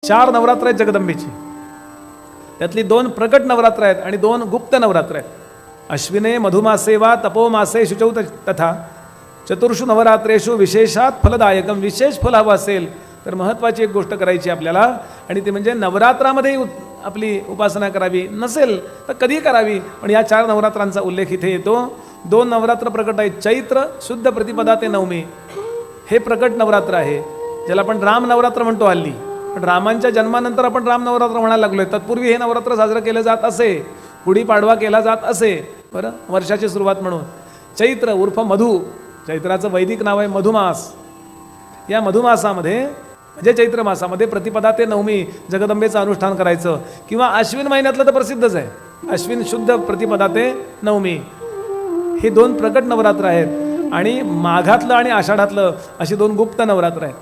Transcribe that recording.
4 नवरात्र आहेत जगदंबेची. त्यातली 2 प्रकट नवरात्र आहेत आणि 2 गुप्त नवरात्र आहेत. अश्विने मधुमासे वा तपोमासे शुचौ तथा चतुर्षु नवरात्रेषु विशेषात फलदायकम. विशेष फल हवं असेल तर महत्त्वाची एक गोष्ट करायची आपल्याला, आणि ती म्हणजे नवरात्रामध्ये आपली उपासना करावी. नसेल तर कधी करावी, पण या 4 नवरात्रांचा उल्लेख इथे येतो. 2 नवरात्र प्रकट आहेत. चैत्र शुद्ध प्रतिपदा ते नवमी हे प्रकट नवरात्र आहे, ज्याला आपण राम नवरात्र म्हणतो हल्ली. पण रामांच्या जन्मानंतर आपण राम नवरात्र म्हणायला लागलोय. तत्पूर्वी हे नवरात्र साजरं केलं जात असे. गुढीपाडवा केला जात असे. बरं, वर्षाची सुरुवात म्हणून. चैत्र उर्फ मधु, चैत्राचं वैदिक नाव आहे मधुमास. या मधुमासामध्ये म्हणजे चैत्र मासामध्ये प्रतिपदा ते नवमी जगदंबेचं अनुष्ठान करायचं. किंवा अश्विन महिन्यातलं तर प्रसिद्धच आहे. अश्विन शुद्ध प्रतिपदा ते नवमी हे 2 प्रकट नवरात्र आहेत. आणि माघातलं आणि आषाढातलं अशी 2 गुप्त नवरात्र आहेत.